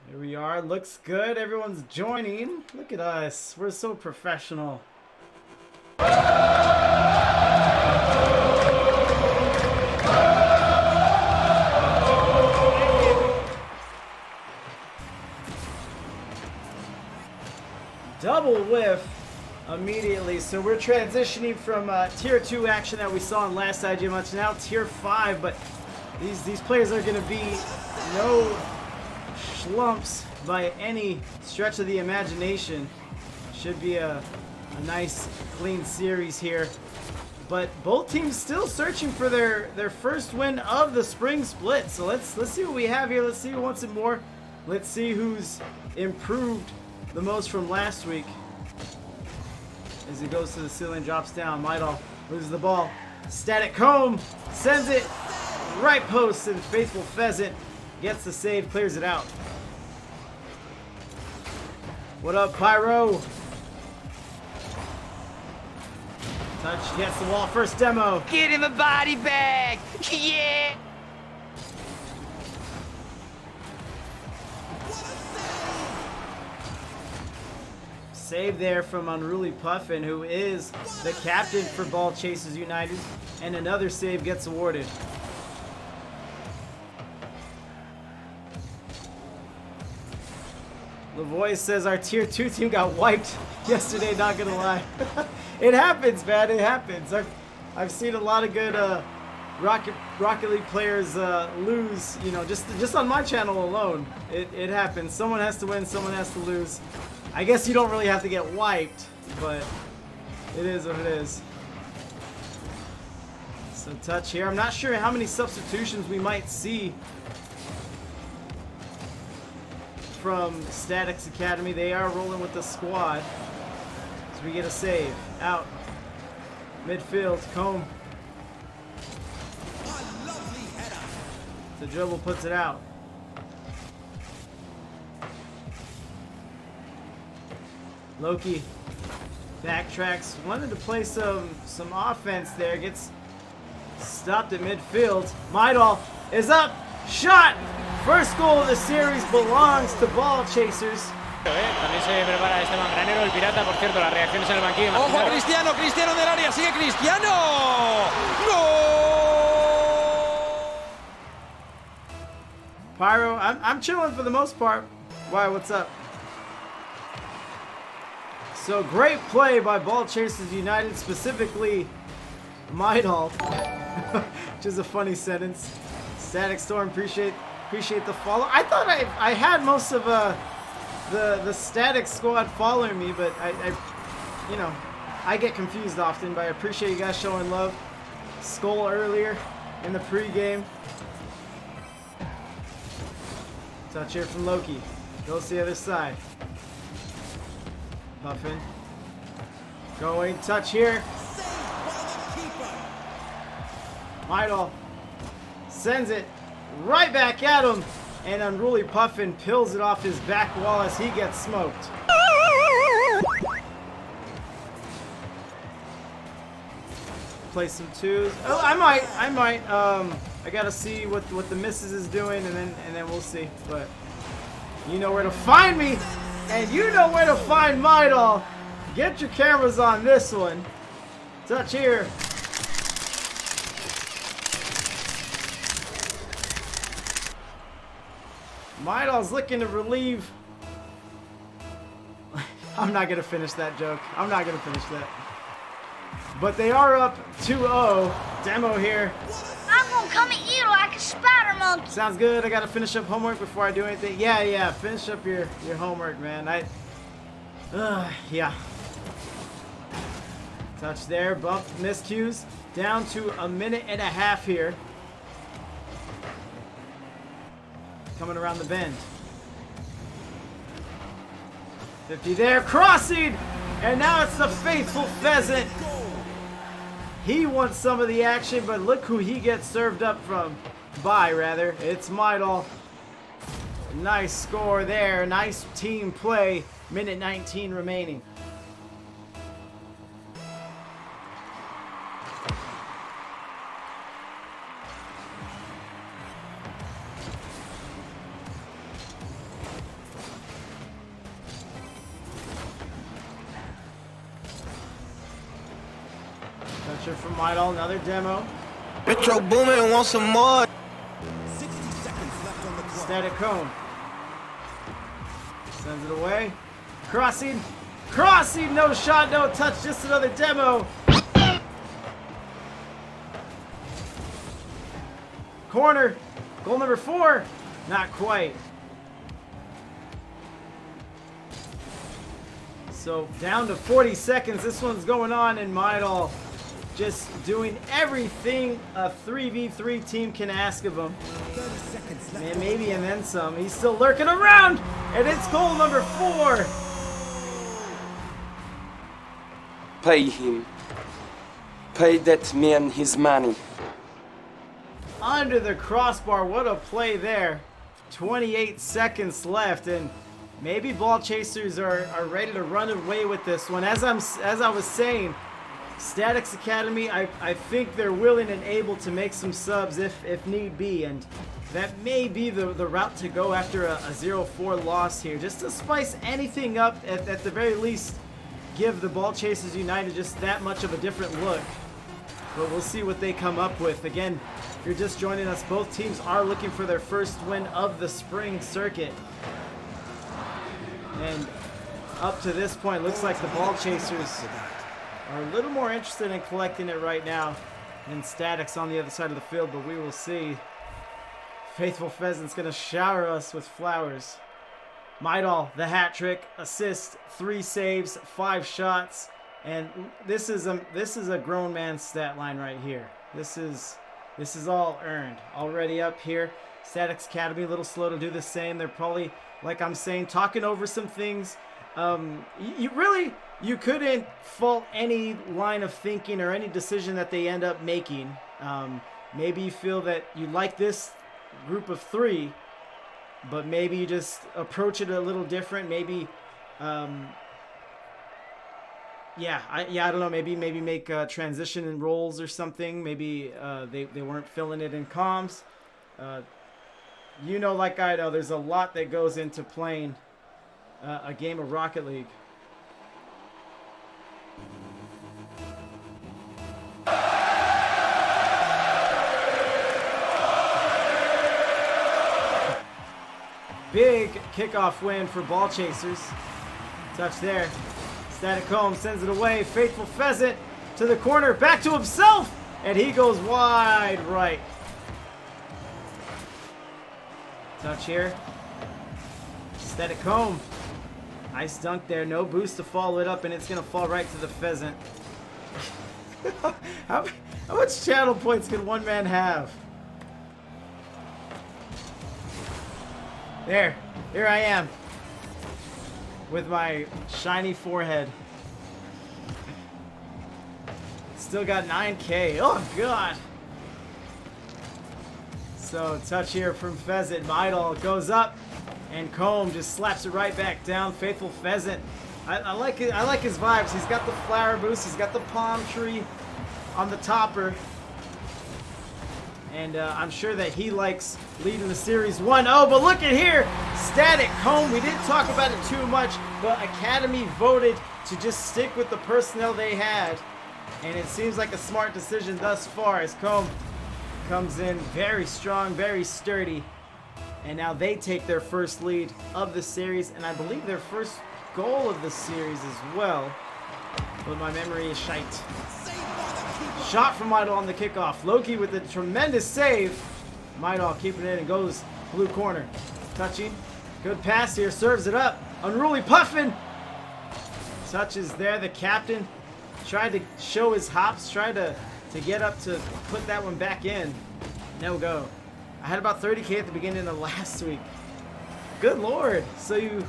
Here we are. Looks good. Everyone's joining. Look at us. We're so professional. Double whiff immediately. So we're transitioning from tier 2 action that we saw in last IG match now tier 5, but these players are going to be no schlumps by any stretch of the imagination. Should be a nice clean series here. But both teams still searching for their first win of the spring split. So let's see what we have here. Let's see who wants it more. Let's see who's improved the most from last week. As he goes to the ceiling, drops down. Midal loses the ball. Static Comb sends it right post, and Faithful Pheasant gets the save, clears it out. What up, Pyro? Touch gets the wall, first demo. Get him a body bag! Yeah! Save there from Unruly Puffin, who is the captain for Ballchasers United, and another save gets awarded. Lavoie says our tier 2 team got wiped yesterday, not gonna lie. It happens, man, it happens. I've seen a lot of good Rocket League players lose, you know, just on my channel alone. It happens. Someone has to win, someone has to lose. I guess you don't really have to get wiped, but it is what it is. So touch here. I'm not sure how many substitutions we might see from StaT1cz Academy. They are rolling with the squad. So we get a save. Out. Midfield. Comb. The dribble puts it out. Loki backtracks. Wanted to play some offense there. Gets stopped at midfield. Midal is up. Shot! First goal of the series belongs to Ballchasers. También se prepara este mangranero, el pirata, por cierto, las reacciones en el banquillo. ¡Ojo, Cristiano! ¡Cristiano del área! ¡Sigue Cristiano! ¡Gol! Pyro, I'm chilling for the most part. Why, what's up? So great play by Ballchasers United, specifically Midal, which is a funny sentence. Static Storm, appreciate the follow. I thought I had most of the Static squad following me, but I you know, I get confused often. But I appreciate you guys showing love. Skull earlier in the pregame. Touch here from Loki. Goes to the other side. Puffin. Going, touch here. Midal sends it right back at him, and Unruly Puffin pills it off his back wall as he gets smoked. Play some twos. Oh, I might. I gotta see what the missus is doing, and then we'll see. But you know where to find me. And you know where to find Midal. Get your cameras on this one. Touch here. Midal's looking to relieve. I'm not going to finish that joke. I'm not going to finish that. But they are up 2-0. Demo here. I'm gonna come at you like a spider monkey. Sounds good. I gotta finish up homework before I do anything. Yeah. Finish up your homework, man. Yeah. Touch there. Bump. Miscues. Down to a minute and a half here. Coming around the bend. 50 there. Crossing. And now it's the Faithful Pheasant. He wants some of the action, but look who he gets served up by, rather. It's Midal. Nice score there. Nice team play. Minute 19 remaining. Pressure from Midal, another demo. Retro booming, want some more. Static Cone. Sends it away. Crossing. Crossing, no shot, no touch, just another demo. Corner. Goal number 4. Not quite. So down to 40 seconds. This one's going on, and Midal just doing everything a 3v3 team can ask of him. And maybe and then some. He's still lurking around, and it's goal number 4. Pay him. Pay that man his money. Under the crossbar, what a play there. 28 seconds left, and maybe Ballchasers are ready to run away with this one. As I was saying, StaT1cz Academy, I think they're willing and able to make some subs if need be, and that may be the route to go after a 0-4 loss here, just to spice anything up, at the very least give the Ballchasers United just that much of a different look. But we'll see what they come up with. Again, if you're just joining us, both teams are looking for their first win of the spring circuit. And up to this point, looks like the Ballchasers are a little more interested in collecting it right now than StaT1cz on the other side of the field, but we will see. Faithful Pheasant's going to shower us with flowers. Midal, the hat trick, assist, 3 saves, 5 shots, and this is a grown man's stat line right here. This is all earned. Already up here. StaT1cz Academy a little slow to do the same. They're probably, like I'm saying, talking over some things. You couldn't fault any line of thinking or any decision that they end up making. Maybe you feel that you like this group of 3, but maybe you just approach it a little different. Maybe, I don't know. Maybe make a transition in roles or something. Maybe they weren't filling it in comms. You know, like I know, there's a lot that goes into playing a game of Rocket League. Big kickoff win for Ballchasers. Touch there. StaT1cz sends it away. Faithful Pheasant to the corner. Back to himself. And he goes wide right. Touch here. StaT1cz. Nice dunk there. No boost to follow it up. And it's going to fall right to the Pheasant. How much channel points can one man have? There. Here I am. With my shiny forehead. Still got 9K. Oh, God. So, touch here from Pheasant. Midal goes up. And Comb just slaps it right back down. Faithful Pheasant. I like it. I like his vibes. He's got the flower boost. He's got the palm tree on the topper. And I'm sure that he likes leading the Series 1-0. But look at here. StaT1cz. We didn't talk about it too much. But Academy voted to just stick with the personnel they had. And it seems like a smart decision thus far, as Comb comes in very strong, very sturdy. And now they take their first lead of the series. And I believe their first goal of the series as well. But my memory is shite. Shot from Midal on the kickoff. Loki with a tremendous save. Midal keeping it and goes blue corner. Touching. Good pass here. Serves it up. Unruly Puffin. Touches there. The captain tried to show his hops. Tried to get up to put that one back in. No go. I had about 30K at the beginning of last week. Good lord. So you...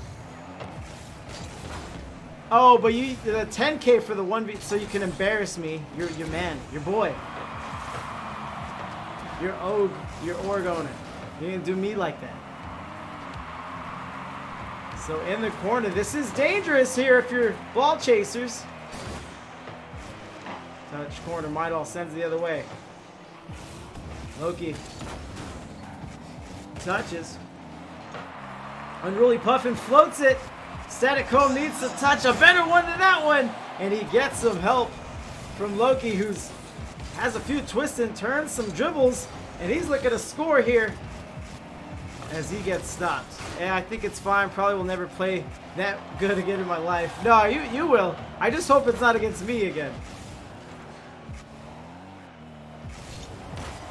Oh, but you the 10K for the 1v, so you can embarrass me. You're your man, your boy. Your org owner. You didn't do me like that. So in the corner, this is dangerous here if you're Ballchasers. Touch corner, Midal sends the other way. Loki touches. Unruly Puffin floats it. StaT1cz needs to touch a better one than that one. And he gets some help from Loki, who's has a few twists and turns, some dribbles, and he's looking to score here as he gets stopped. And I think it's fine. Probably will never play that good again in my life. No, you will. I just hope it's not against me again.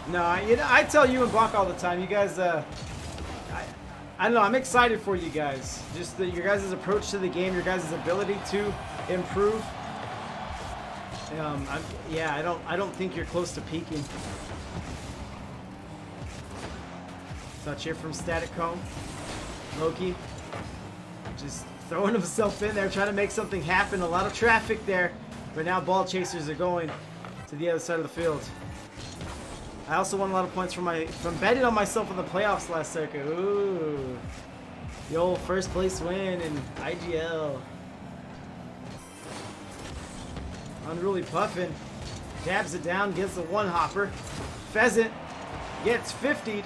No, I tell you and Blanc all the time. You guys, I don't know. I'm excited for you guys. Just your guys' approach to the game, your guys' ability to improve. Yeah, I don't think you're close to peaking. Touch here from StaT1cz. Loki just throwing himself in there, trying to make something happen. A lot of traffic there, but now Ballchasers are going to the other side of the field. I also won a lot of points from betting on myself in the playoffs last circuit. Ooh, the old first place win in IGL. Unruly Puffin dabs it down, gets the one hopper. Pheasant gets 50'd.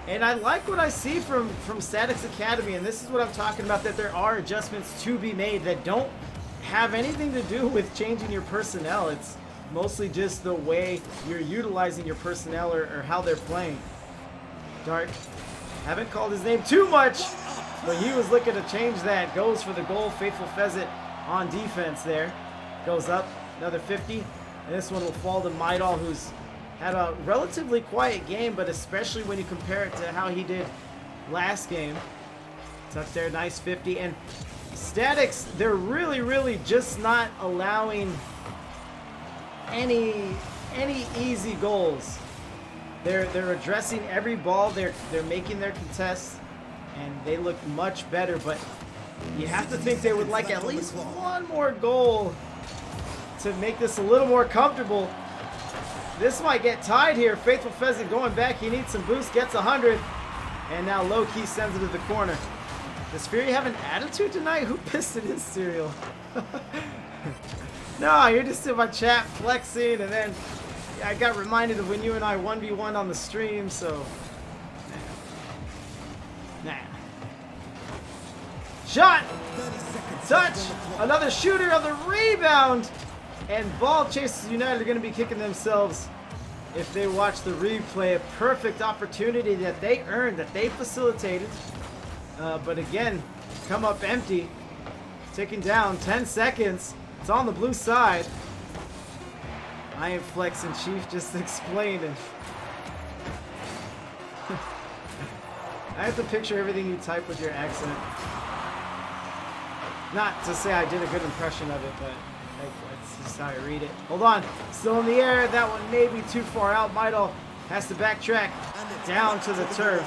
And I like what I see from StaT1cz Academy, and this is what I'm talking about, that there are adjustments to be made that don't have anything to do with changing your personnel. It's mostly just the way you're utilizing your personnel or how they're playing. Dark, haven't called his name too much, but he was looking to change that. Goes for the goal. Faithful Pheasant on defense there. Goes up, another 50. And this one will fall to Midal, who's had a relatively quiet game, but especially when you compare it to how he did last game. Touch there, nice 50. And StaT1cz, they're really just not allowing any easy goals. They're addressing every ball. They're making their contests, and they look much better. But you have to think they would like at least one more goal to make this a little more comfortable. This might get tied here. Faithful Pheasant going back. He needs some boost. Gets 100. And now low-key sends it to the corner. Does Fury have an attitude tonight? Who pissed in his cereal? No, you're just in my chat flexing. And then I got reminded of when you and I 1v1 on the stream. So, nah. Shot. Touch. Another shooter on the rebound. And Ballchasers United are going to be kicking themselves if they watch the replay. A perfect opportunity that they earned, that they facilitated. But again, come up empty. Ticking down, 10 seconds. It's on the blue side. I am flexing, Chief, just explaining. I have to picture everything you type with your accent. Not to say I did a good impression of it, but that's just how I read it. Hold on. Still in the air. That one may be too far out. Midal has to backtrack down to the turf.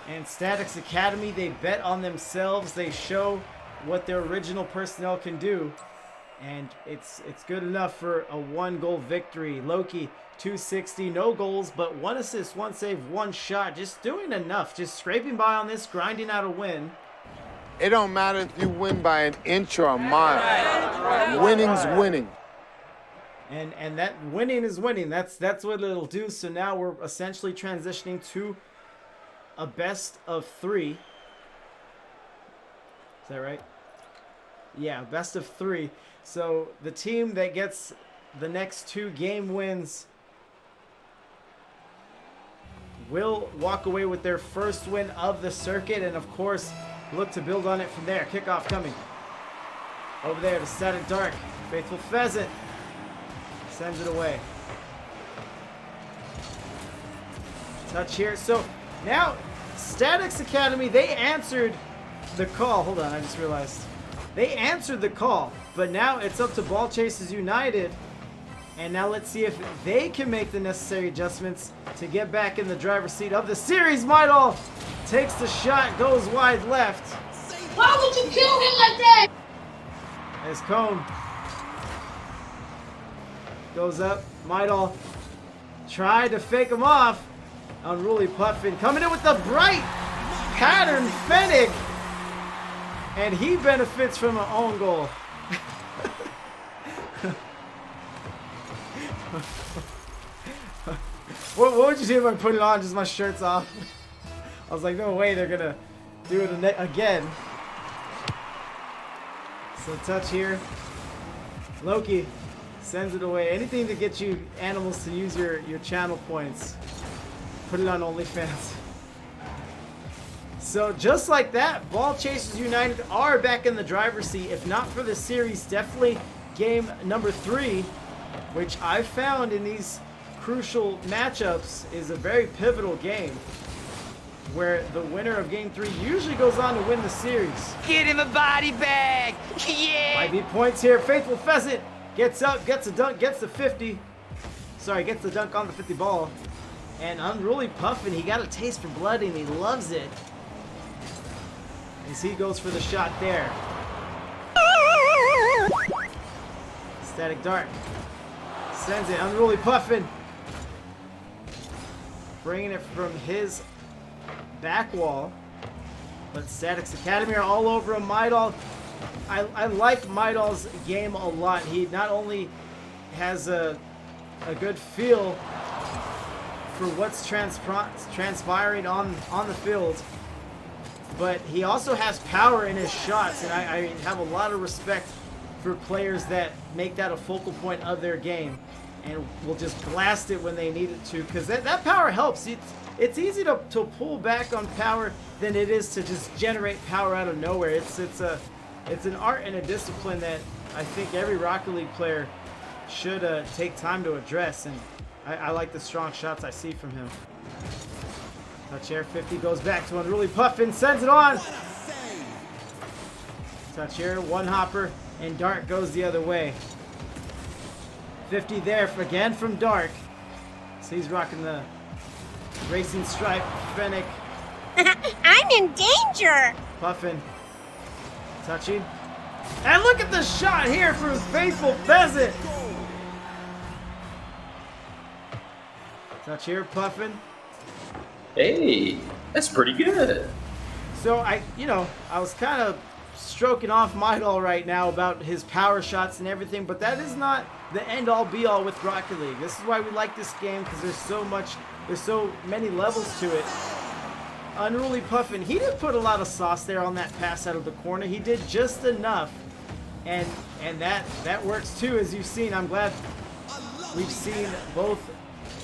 And StaT1cz Academy, they bet on themselves. They show what their original personnel can do. And it's good enough for a 1-goal victory. Loki, 260, no goals, but 1 assist, 1 save, 1 shot. Just doing enough. Just scraping by on this, grinding out a win. It don't matter if you win by an inch or a mile. Winning's winning. And that winning is winning. That's what it'll do. So now we're essentially transitioning to a best of 3. Is that right? Yeah, best of 3. So the team that gets the next 2 game wins will walk away with their first win of the circuit, and of course look to build on it from there. Kickoff coming over there to StaT Dark. Faithful Pheasant sends it away. Touch here. So now StaT1cz Academy, they answered the call. Hold on, I just realized. They answered the call, but now it's up to Ballchasers United. And now let's see if they can make the necessary adjustments to get back in the driver's seat of the series. Midal takes the shot, goes wide left. Why would you kill him like that? As Cone goes up, Midal tried to fake him off. Unruly Puffin coming in with the bright pattern Fennec. And he benefits from an own goal. What would you do if I put it on just my shirt's off? I was like, no way they're gonna do it again. So touch here. Loki Sends it away. Anything to get you animals to use your channel points. Put it on OnlyFans. So just like that, Ballchasers United are back in the driver's seat. If not for the series, definitely game number 3, which I've found in these crucial matchups is a very pivotal game, where the winner of game 3 usually goes on to win the series. Get him a body bag. Yeah. Might be points here. Faithful Pheasant gets up, gets a dunk, gets the 50. Sorry, gets the dunk on the 50 ball. And Unruly Puffin, he got a taste for blood and he loves it. As he goes for the shot there. Static Dark sends it. Unruly Puffin bringing it from his back wall. But Static's Academy are all over him. Midal, I like Midal's game a lot. He not only has a good feel for what's transpiring on the field, but he also has power in his shots, and I have a lot of respect for players that make that a focal point of their game and will just blast it when they need it to, because that power helps. It's easy to pull back on power than it is to just generate power out of nowhere. It's an art and a discipline that I think every Rocket League player should take time to address, and I like the strong shots I see from him. Touch air 50 goes back to Unruly Puffin, sends it on. Touch air, one hopper, and Dark goes the other way. 50 there again from Dark. So he's rocking the Racing Stripe, Fennec. I'm in danger. Puffin touching. And look at the shot here from Faithful Pheasant. Touch here, Puffin. Hey, that's pretty good. So I was kind of stroking off Midal right now about his power shots and everything, but that is not the end-all be-all with Rocket League. This is why we like this game, because there's so many levels to it. Unruly Puffin, he didn't put a lot of sauce there on that pass out of the corner. He did just enough, and that works too, as you've seen. I'm glad we've seen both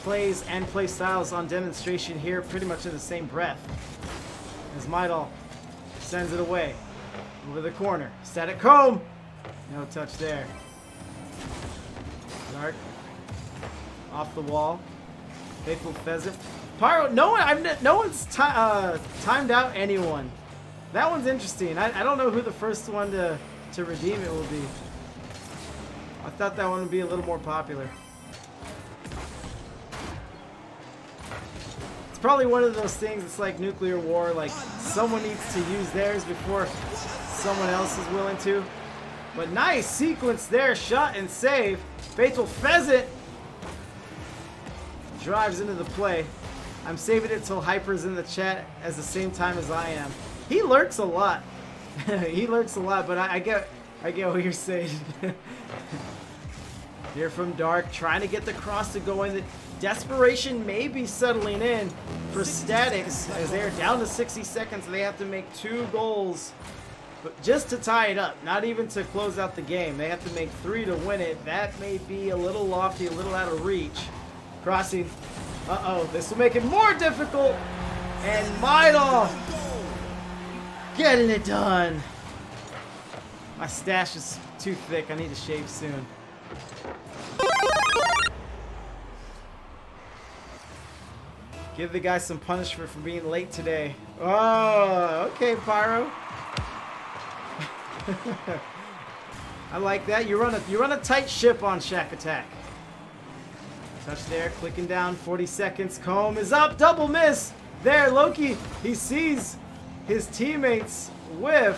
plays and play styles on demonstration here pretty much in the same breath. As Midal sends it away over the corner. Static Comb, no touch there. Dark off the wall. Faithful Pheasant. Pyro, no one's timed out anyone. That one's interesting. I don't know who the first one to redeem it will be. I thought that one would be a little more popular. Probably one of those things, it's like nuclear war, like someone needs to use theirs before someone else is willing to. But nice sequence there, shot and save. Faithful Pheasant drives into the play. I'm saving it till Hyper's in the chat at the same time as I am. He lurks a lot. He lurks a lot, but I get what you're saying. Here from Dark, trying to get the cross to go in. The desperation may be settling in for Statics as they're down to 60 seconds. They have to make 2 goals, but just to tie it up, not even to close out the game. They have to make 3 to win it. That may be a little lofty, a little out of reach. Crossing. Uh-oh, this will make it more difficult. And Midal getting it done. My stash is too thick. I need to shave soon. Give the guy some punishment for being late today. Oh, okay, Pyro. I like that. You run a tight ship on Shack Attack. Touch there, clicking down, 40 seconds. Comb is up, double miss. There, Loki, he sees his teammates whiff.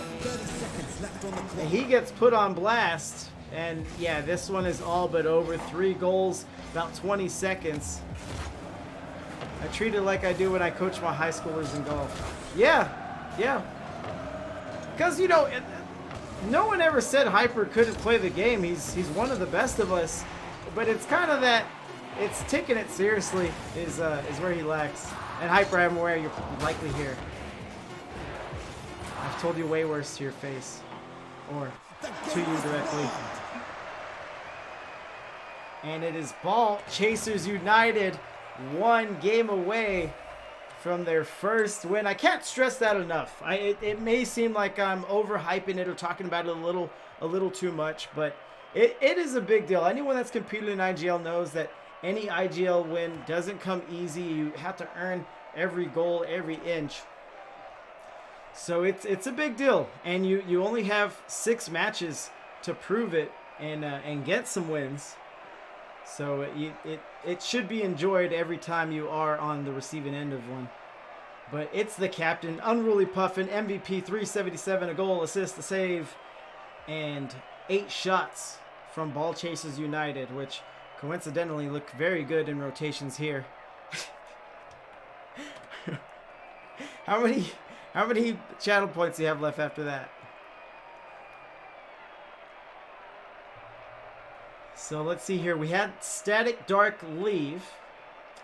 And he gets put on blast. And yeah, this one is all but over. 3 goals, about 20 seconds. I treat it like I do when I coach my high schoolers in golf. Yeah. Because, no one ever said Hyper couldn't play the game. He's one of the best of us. But it's kind of that, it's taking it seriously is where he lacks. And Hyper, I'm aware you're likely here. I've told you way worse to your face. Or to you directly. And it is Ballchasers United, 1 game away from their first win. I can't stress that enough. It may seem like I'm overhyping it or talking about it a little too much, but it is a big deal. Anyone that's competed in IGL knows that any IGL win doesn't come easy. You have to earn every goal, every inch. So it's a big deal, and you only have 6 matches to prove it and get some wins. So it should be enjoyed every time you are on the receiving end of one. But it's the captain, Unruly Puffin, MVP, 377, a goal, assist, a save, and 8 shots from Ballchasers United, which coincidentally look very good in rotations here. How many channel points do you have left after that? So let's see here. We had Static Dark leave.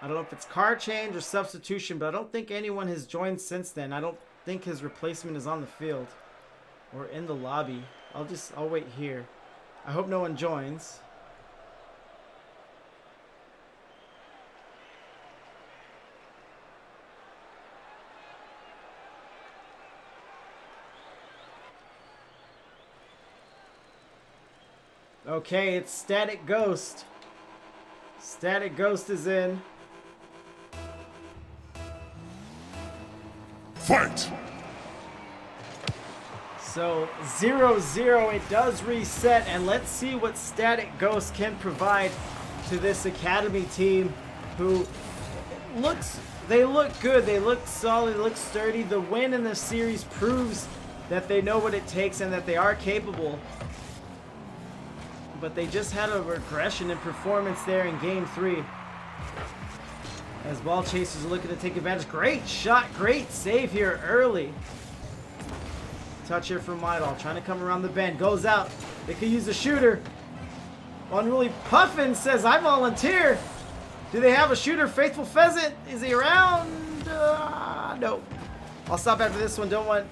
I don't know if it's car change or substitution, but I don't think anyone has joined since then. I don't think his replacement is on the field or in the lobby. I'll wait here. I hope no one joins. Okay, it's Static Ghost. Static Ghost is in. Fight! So 0-0, it does reset, and let's see what Static Ghost can provide to this academy team who they look good, they look solid, they look sturdy. The win in the series proves that they know what it takes and that they are capable. But they just had a regression in performance there in Game 3. As Ballchasers are looking to take advantage. Great shot, great save here early. Touch here from Midal, trying to come around the bend. Goes out. They could use a shooter. Unruly Puffin says, I volunteer. Do they have a shooter? Faithful Pheasant, is he around? No. I'll stop after this one. Don't want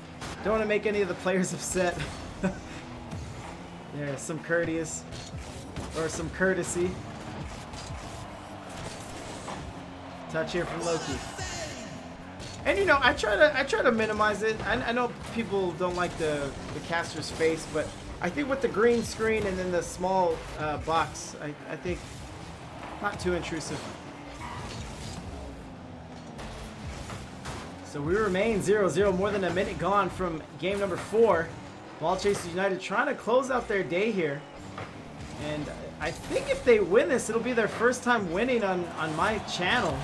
to make any of the players upset. There's some courteous, or some courtesy. Touch here from Loki. And you know, I try to minimize it. I know people don't like the caster's face, but I think with the green screen and then the small box, I think not too intrusive. So we remain 0-0, more than a minute gone from game number 4. Ballchasers United trying to close out their day here. And I think if they win this, it'll be their first time winning on my channel.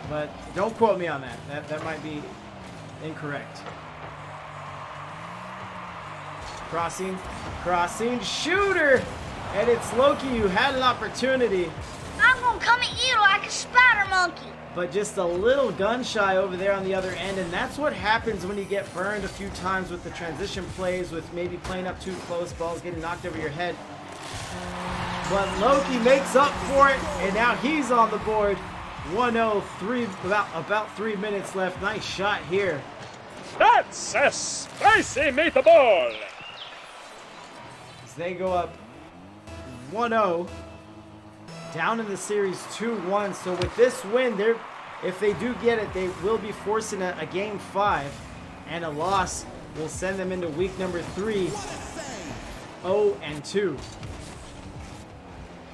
But don't quote me on that. That might be incorrect. Crossing, shooter! And it's Loki who had an opportunity. I'm gonna come at you like a spider monkey. But just a little gun shy over there on the other end, and that's what happens when you get burned a few times with the transition plays, with maybe playing up too close, balls getting knocked over your head. But Loki makes up for it, and now he's on the board. 1-0, about 3 minutes left. Nice shot here. That's a spicy meatball. As they go up 1-0. Down in the series 2-1. So with this win, if they do get it, they will be forcing a game 5, and a loss will send them into week number 3, 0-2,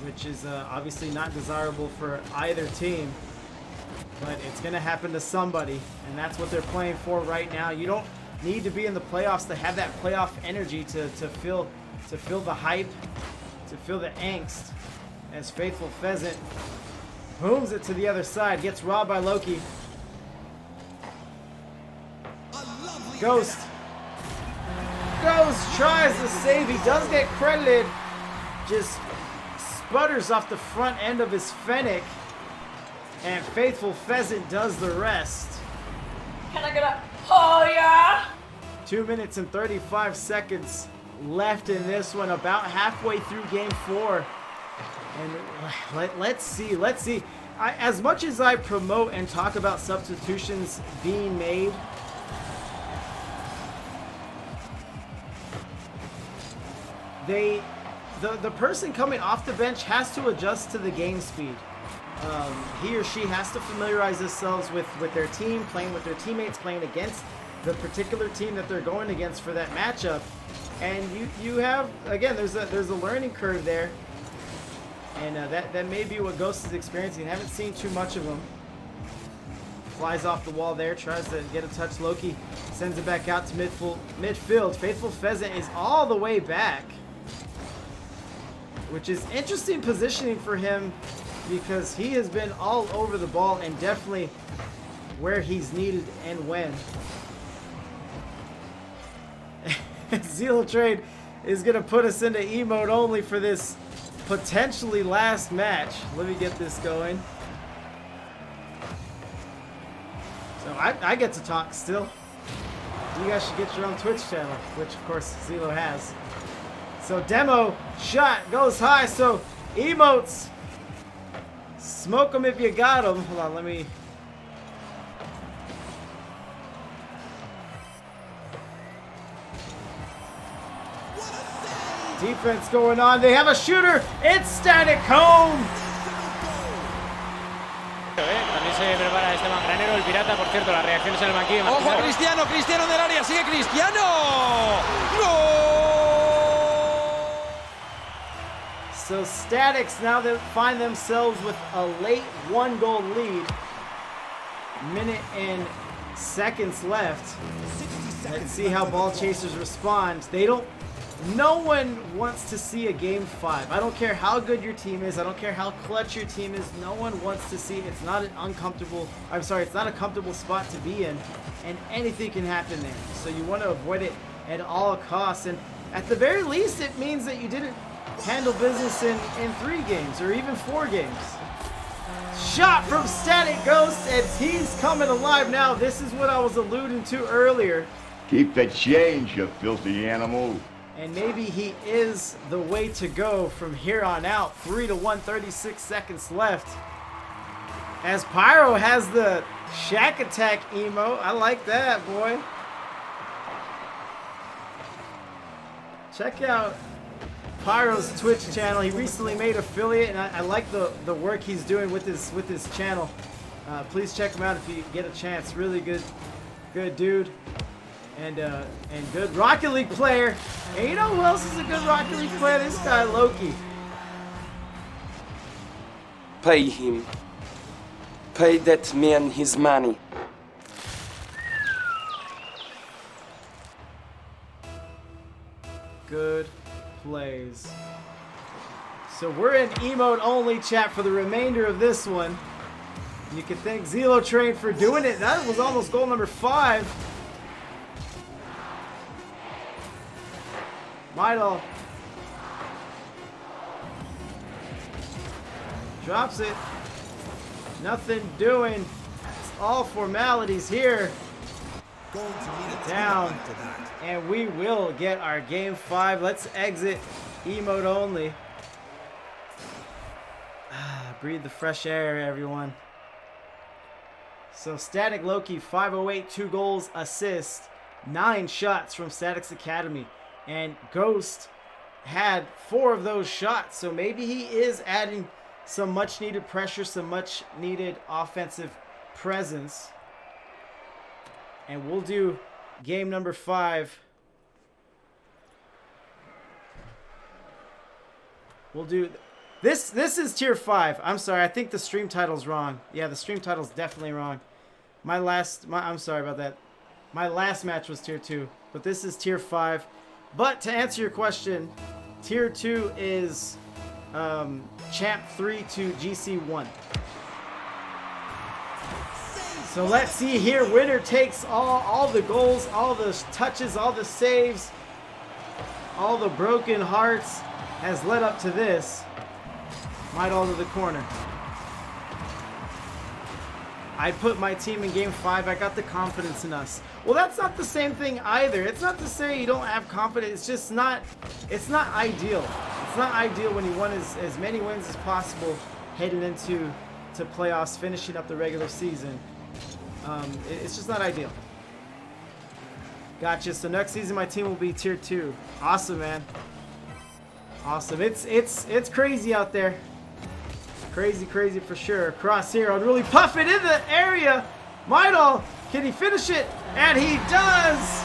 which is obviously not desirable for either team. But it's going to happen to somebody, and that's what they're playing for right now. You don't need to be in the playoffs to have that playoff energy to feel the hype, to feel the angst. As Faithful Pheasant booms it to the other side, gets robbed by Loki. Ghost tries to save. He does get credited. Just sputters off the front end of his Fennec. And Faithful Pheasant does the rest. Can I get a oh yeah? 2 minutes and 35 seconds left in this one. About halfway through game 4. And let's see. As much as I promote and talk about substitutions being made, the person coming off the bench has to adjust to the game speed. He or she has to familiarize themselves with their team, playing with their teammates, playing against the particular team that they're going against for that matchup. And you have, again, there's a learning curve there. And that may be what Ghost is experiencing. I haven't seen too much of him. Flies off the wall there, tries to get a touch. Loki sends it back out to midfield. Faithful Pheasant is all the way back, which is interesting positioning for him because he has been all over the ball and definitely where he's needed and when. Zelo Trade is going to put us into emote only for this potentially last match. Let me get this going. So I get to talk still. You guys should get your own Twitch channel, which of course Zelo has. So demo shot goes high. So emotes, smoke them if you got them. Hold on, let me. Defense going on. They have a shooter. It's Static Home. También se prepara este mangranero, el pirata. Por cierto, las reacciones en el banquillo. Ojo a Cristiano, Cristiano del área, sigue Cristiano. ¡Gol! So Statics now they find themselves with a late 1-goal lead. Minute and seconds left. Let's see how Ballchasers respond. No one wants to see a game 5. I don't care how good your team is. I don't care how clutch your team is. No one wants to see it. It's not a comfortable spot to be in, and anything can happen there. So you want to avoid it at all costs. And at the very least, it means that you didn't handle business in 3 games or even 4 games. Shot from Static Ghost, and he's coming alive now. This is what I was alluding to earlier. Keep the change, you filthy animal. And maybe he is the way to go from here on out. 3-1, 36 seconds left. As Pyro has the Shack Attack emo. I like that, boy. Check out Pyro's Twitch channel. He recently made affiliate, and I like the work he's doing with his channel. Please check him out if you get a chance. Really good dude. And good Rocket League player. And you know who else is a good Rocket League player? This guy, Loki. Pay him. Pay that man his money. Good plays. So we're in emote only, chat, for the remainder of this one. You can thank Zelo Train for doing it. That was almost goal number 5. Midal drops it. Nothing doing. It's all formalities here. Down. And we will get our game 5. Let's exit emote only. Breathe the fresh air, everyone. So Static Loki, 508, 2 goals, assist, 9 shots from Statics Academy. And Ghost had 4 of those shots. So maybe he is adding some much needed pressure, some much needed offensive presence. And we'll do game number 5. We'll do this is tier 5. I'm sorry, I think the stream title's wrong. Yeah, the stream title's definitely wrong. I'm sorry about that. My last match was tier 2, but this is tier 5. But to answer your question, tier 2 is champ 3 to GC 1. So let's see here. Winner takes all the goals, all the touches, all the saves, all the broken hearts has led up to this. Might all to the corner. I put my team in game 5. I got the confidence in us. Well, that's not the same thing either. It's not to say you don't have confidence. It's just not, it's not ideal. It's not ideal when you want as many wins as possible heading into playoffs, finishing up the regular season. It's just not ideal. Gotcha. So next season my team will be tier 2. Awesome, man. Awesome. It's crazy out there. Crazy for sure. Cross here. Unruly Puffin in the area. Midal, can he finish it? And he does.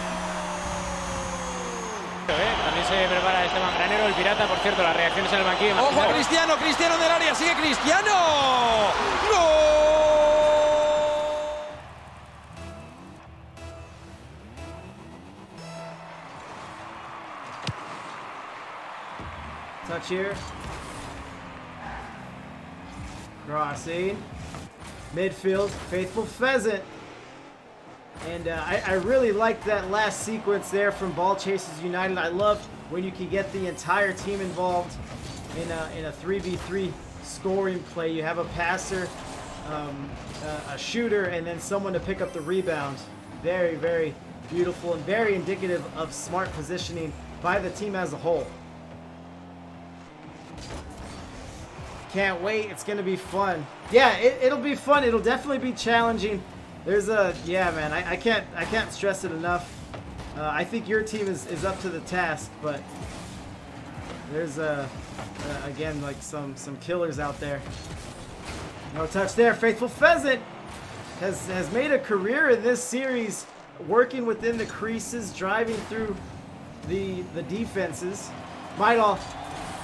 También se prepara Esteban Granero, el pirata, por cierto, las reacciones en el banquillo. Ojo a Cristiano, Cristiano en el área, sigue Cristiano. ¡Gol! Touch here. Crossing. Midfield, Faithful Pheasant. And I really like that last sequence there from Ballchasers United. I love when you can get the entire team involved in a 3v3 scoring play. You have a passer, a shooter, and then someone to pick up the rebound. Very, very beautiful and very indicative of smart positioning by the team as a whole. Can't wait. It's going to be fun. Yeah, it'll be fun. It'll definitely be challenging. There's yeah, man, I can't stress it enough. I think your team is up to the task, but there's again, like some killers out there. No touch there. Faithful Pheasant has made a career in this series, working within the creases, driving through the defenses. Midal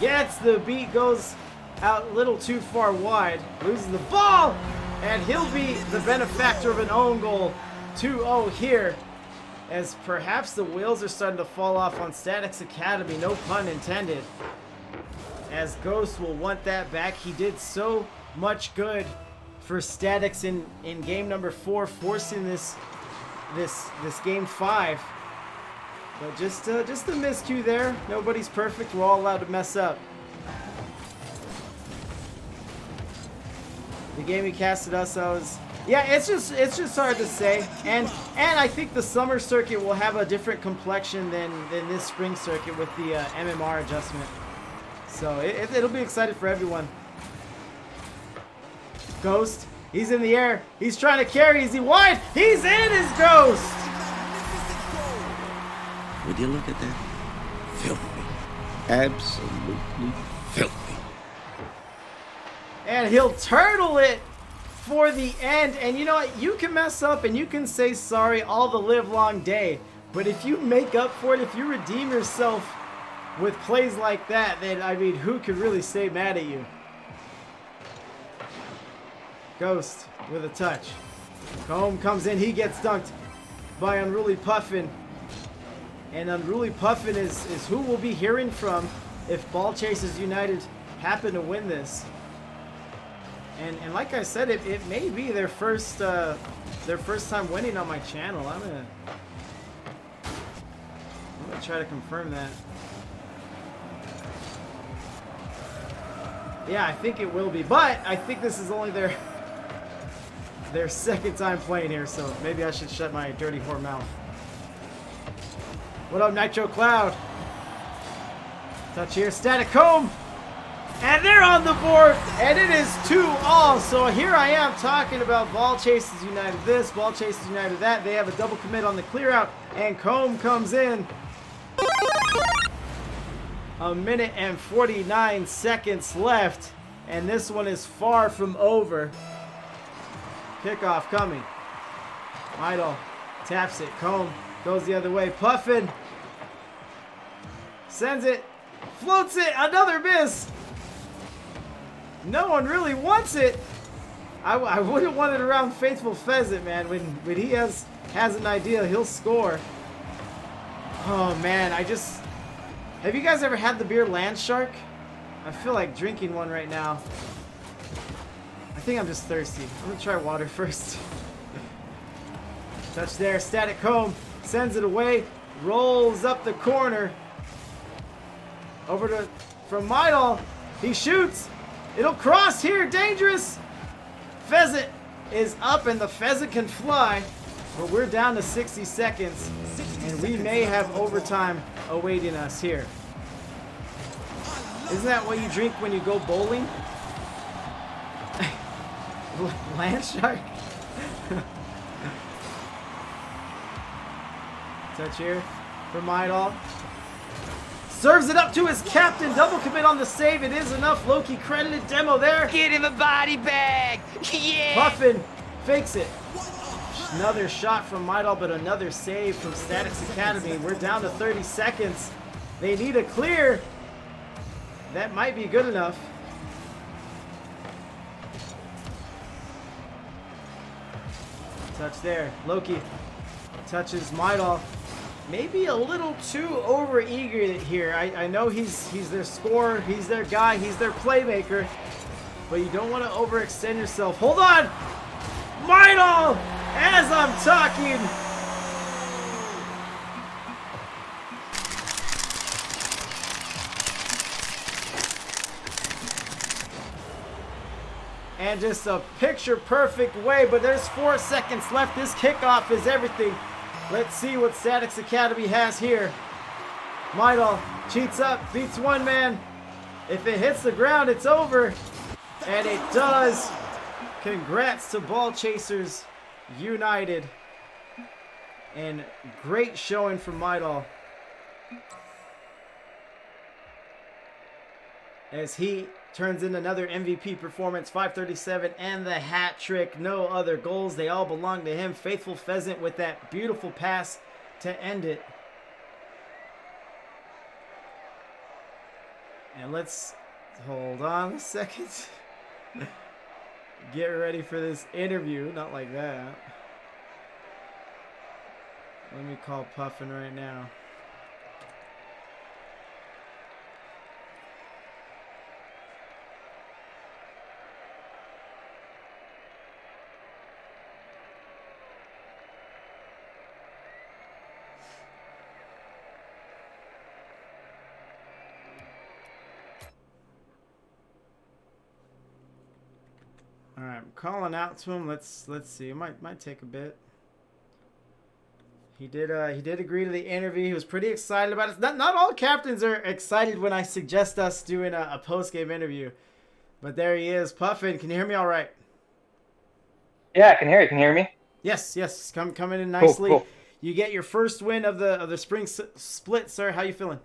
gets the beat, goes out a little too far wide, loses the ball, and he'll be the benefactor of an own goal. 2-0 here, as perhaps the wheels are starting to fall off on StaT1cz Academy, no pun intended, as Ghost will want that back. He did so much good for StaT1cz in game number 4, forcing this game 5. But just a miscue there. Nobody's perfect. We're all allowed to mess up. The game he casted us, yeah, it's just hard to say, and I think the summer circuit will have a different complexion than this spring circuit with the MMR adjustment. So it'll be exciting for everyone. Ghost, he's in the air, he's trying to carry. Is he wide? He's in his Ghost. Would you look at that? Filthy, absolutely filthy. And he'll turtle it for the end. And you know what? You can mess up and you can say sorry all the live long day. But if you make up for it, if you redeem yourself with plays like that, then, I mean, who could really stay mad at you? Ghost with a touch. Combe comes in. He gets dunked by Unruly Puffin. And Unruly Puffin is who we'll be hearing from if Ballchasers United happen to win this. And like I said, it may be their first time winning on my channel. I'm gonna try to confirm that. Yeah, I think it will be, but I think this is only their second time playing here, so maybe I should shut my dirty whore mouth. What up, Nitro Cloud? Touch here, Static Comb. And they're on the board, and it is 2-all. So here I am talking about Ballchasers United this, Ballchasers United that. They have a double commit on the clear out, and Combe comes in. 1 minute and 49 seconds left, and this one is far from over. Kickoff coming. Midal taps it. Combe goes the other way. Puffin sends it, floats it, another miss. No one really wants it. I wouldn't want it around Faithful Pheasant, man. When he has an idea, he'll score. Oh man, have you guys ever had the beer Land Shark? I feel like drinking one right now. I think I'm just thirsty. I'm gonna try water first. Touch there, Static Comb sends it away, rolls up the corner. Over from Midal, he shoots. It'll cross here, dangerous. Pheasant is up and the Pheasant can fly, but we're down to 60 seconds and we may have overtime awaiting us here. Isn't that what you drink when you go bowling? Land Shark? Touch here for Midal. Serves it up to his captain. Double commit on the save. It is enough. Loki credited demo there. Get him a body bag. Yeah. Puffin fakes it. Another shot from Midal, but another save from StaT1cz Academy. We're down to 30 seconds. They need a clear. That might be good enough. Touch there. Loki touches Midal. Maybe a little too over-eager here. I know he's their scorer, he's their guy, he's their playmaker. But you don't want to overextend yourself. Hold on! Midal! As I'm talking! And just a picture-perfect way, but there's 4 seconds left. This kickoff is everything. Let's see what StaT1cz Academy has here. Midal cheats up, beats one man. If it hits the ground, it's over. And it does. Congrats to Ballchasers United. And great showing from Midal. As he turns in another MVP performance, 537 and the hat trick. No other goals. They all belong to him. Faithful Pheasant with that beautiful pass to end it. And let's hold on a second. Get ready for this interview. Not like that. Let me call Puffin right now. All right, I'm calling out to him. Let's see. It might take a bit. He did agree to the interview. He was pretty excited about it. Not all captains are excited when I suggest us doing a post-game interview. But there he is. Puffin, can you hear me all right? Yeah, I can hear you. Can you hear me? Yes. Coming in nicely. Cool. You get your first win of the spring split, sir. How you feeling?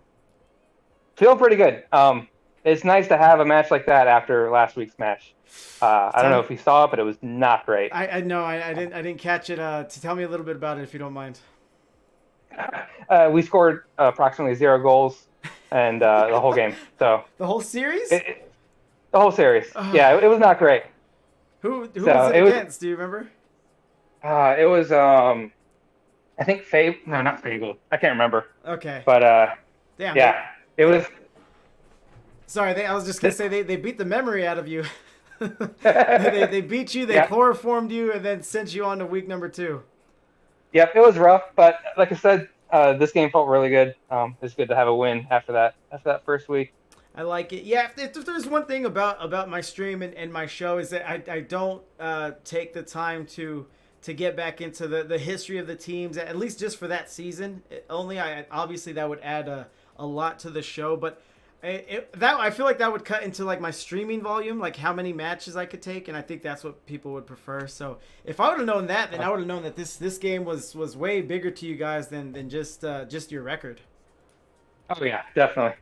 Feel pretty good. It's nice to have a match like that after last week's match. I don't know if you saw it, but it was not great. I know. I didn't catch it. To tell me a little bit about it, if you don't mind. We scored approximately 0 goals and the whole game. So the whole series? The whole series. Yeah, it was not great. Who was it against? Do you remember? It was I think No, not Fagel. I can't remember. Okay. But damn. Yeah, it was. Sorry, I was just gonna say they beat the memory out of you. they beat you. They chloroformed you and then sent you on to week number 2. Yep, it was rough, but like I said, this game felt really good. It's good to have a win after that first week. I like it. Yeah, if there's one thing about my stream and my show is that I don't take the time to get back into the history of the teams, at least just for that season. Obviously that would add a lot to the show, but I feel like that would cut into like my streaming volume, like how many matches I could take, and I think that's what people would prefer. So if I would have known that, then I would have known that this game was way bigger to you guys than just your record. Oh yeah, definitely.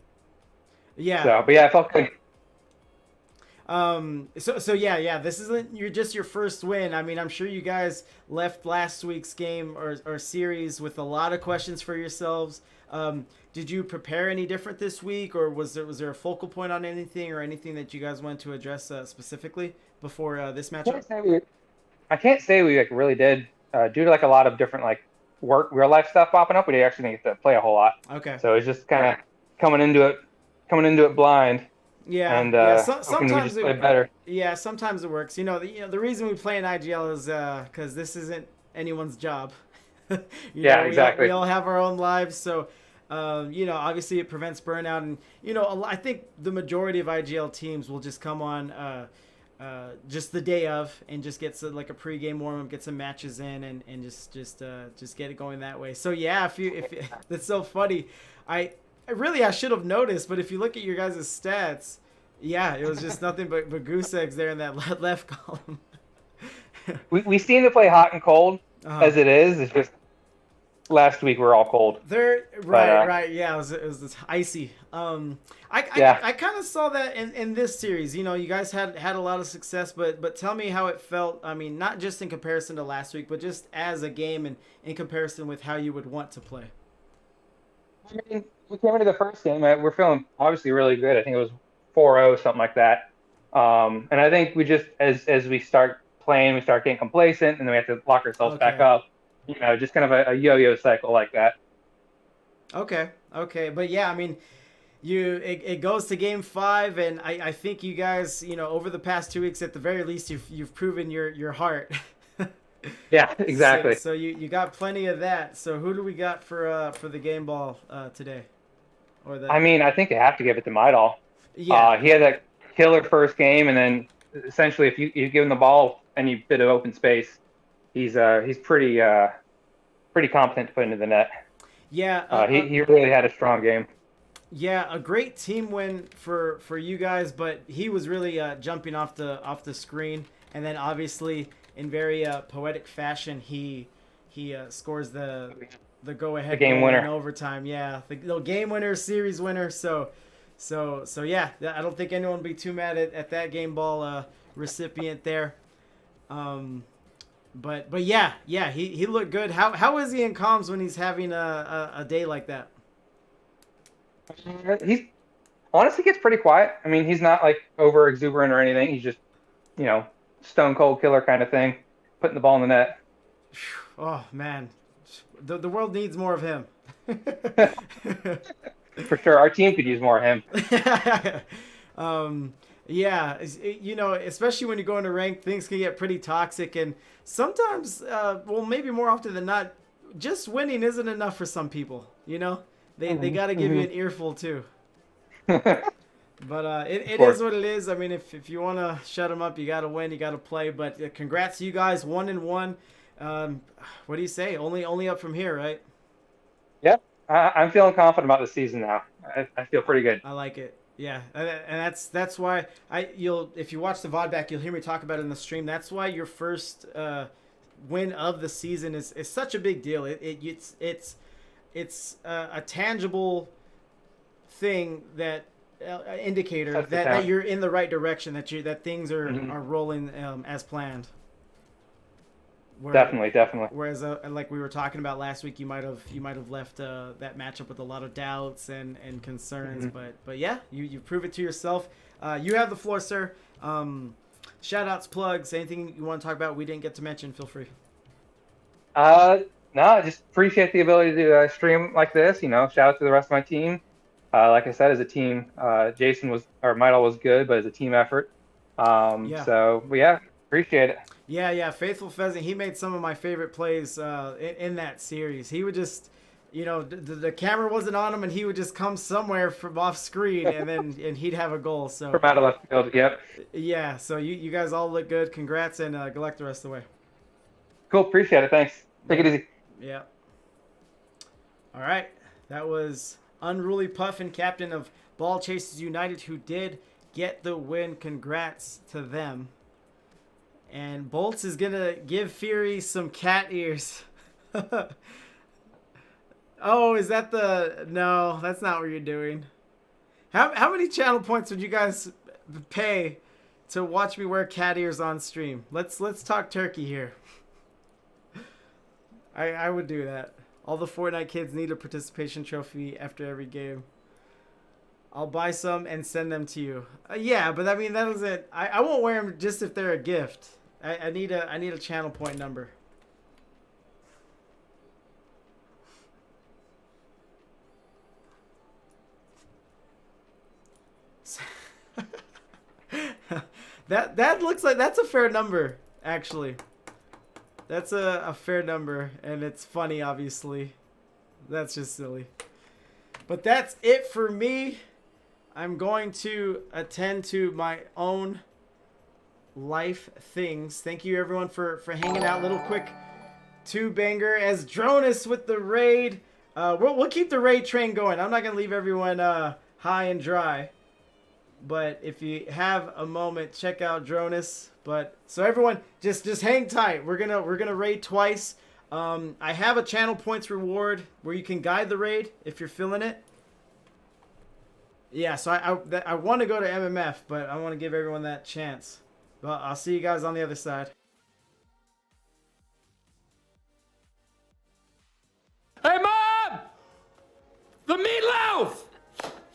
Yeah. So, but yeah, I felt good. So yeah, this isn't your first win. I mean, I'm sure you guys left last week's game or series with a lot of questions for yourselves. Did you prepare any different this week, or was there a focal point on anything or anything that you guys wanted to address specifically before this matchup? I can't say we like really did due to like a lot of different like real life stuff popping up. We didn't actually get to play a whole lot. Okay. So it's just kind of coming into it blind. Yeah. And sometimes we just play better. Yeah, sometimes it works. The reason we play in IGL is because this isn't anyone's job. Exactly. We all have our own lives, so obviously it prevents burnout, and I think the majority of IGL teams will just come on just the day of and just get like a pregame warm up, get some matches in, and just get it going that way. So yeah, if that's so funny, I should have noticed, but if you look at your guys' stats, yeah, it was just nothing but goose eggs there in that left column. we seem to play hot and cold as it is. It's just last week we were all cold. Right. Yeah, it was icy. I kind of saw that in this series. You know, you guys had a lot of success, but tell me how it felt. I mean, not just in comparison to last week, but just as a game and in comparison with how you would want to play. I mean, we came into the first game. We're feeling obviously really good. I think it was 4-0, something like that. And I think we just, as we start playing, we start getting complacent, and then we have to lock ourselves back up. You know, just kind of a yo-yo cycle like that. Okay. But yeah, I mean, it goes to game 5, and I think you guys, you know, over the past 2 weeks, at the very least, you've proven your heart. Yeah, exactly. So you got plenty of that. So who do we got for the game ball today? I mean, I think you have to give it to Maidal. Yeah. He had that killer first game, and then essentially, if you give him the ball any bit of open space, he's pretty competent to put into the net. Yeah. He really had a strong game. Yeah, a great team win for you guys, but he was really jumping off the screen, and then obviously in very poetic fashion he scores the go-ahead game winner in overtime. Yeah, the game winner, series winner. So yeah, I don't think anyone would be too mad at that game ball recipient there. But yeah, he looked good. How is he in comms when he's having a day like that? He's honestly gets pretty quiet. I mean, he's not like over exuberant or anything. He's just, you know, stone cold killer kind of thing, putting the ball in the net. Oh man, the world needs more of him. For sure, our team could use more of him. Yeah, you know, especially when you go into rank, things can get pretty toxic, and sometimes, well, maybe more often than not, just winning isn't enough for some people. You know, they got to give you an earful too. But it is what it is. I mean, if you want to shut them up, you got to win, you got to play. But congrats to you guys, 1-1. What do you say? Only up from here, right? Yeah, I'm feeling confident about the season now. I feel pretty good. I like it. Yeah, and that's why if you watch the VOD back, you'll hear me talk about it in the stream. That's why your first win of the season is such a big deal. It's a tangible thing that indicator that you're in the right direction, that things are rolling as planned. Definitely. Whereas, like we were talking about last week, you might have left that matchup with a lot of doubts and concerns. But yeah, you prove it to yourself. You have the floor, sir. Shout outs, plugs, anything you want to talk about we didn't get to mention, feel free. No, I just appreciate the ability to stream like this. You know, shout out to the rest of my team. Like I said, as a team, Maidal was good, but as a team effort. So yeah, appreciate it. Yeah, Faithful Pheasant, he made some of my favorite plays in that series. He would just, you know, the camera wasn't on him, and he would just come somewhere from off screen, and he'd have a goal. So from out of left field, yep. Yeah, so you guys all look good. Congrats, and good luck the rest of the way. Cool, appreciate it. Thanks. Take it easy. Yeah. All right, that was Unruly Puffin, captain of Ballchasers United, who did get the win. Congrats to them. And Bolts is going to give Fury some cat ears. Oh, is that no, that's not what you're doing. How many channel points would you guys pay to watch me wear cat ears on stream? Let's talk turkey here. I would do that. All the Fortnite kids need a participation trophy after every game. I'll buy some and send them to you. Yeah, but I mean, that doesn't... I won't wear them just if they're a gift. I need a channel point number. That looks like that's a fair number, actually. That's a fair number, and it's funny, obviously. That's just silly. But that's it for me. I'm going to attend to my own life things. Thank you everyone for hanging out. Little quick two-banger as Dronus with the raid. We'll keep the raid train going. I'm not gonna leave everyone high and dry, but if you have a moment, check out Dronus. But so everyone, just hang tight. We're gonna raid twice. I have a channel points reward where you can guide the raid if you're feeling it. Yeah, so I want to go to MMF, but I want to give everyone that chance. But I'll see you guys on the other side. Hey, Mom! The meatloaf!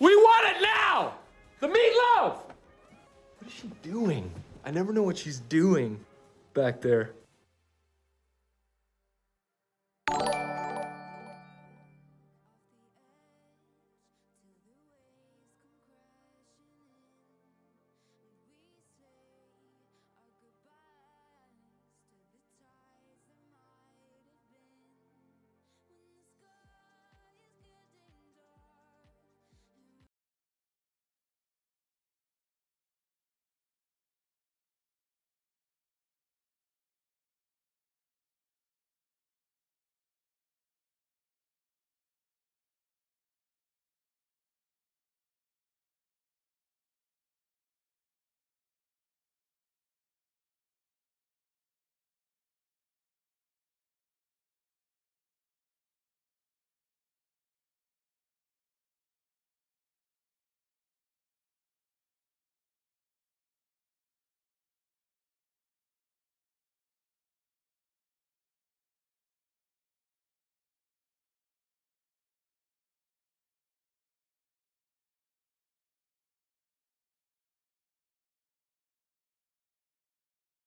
We want it now! The meatloaf! What is she doing? I never know what she's doing back there.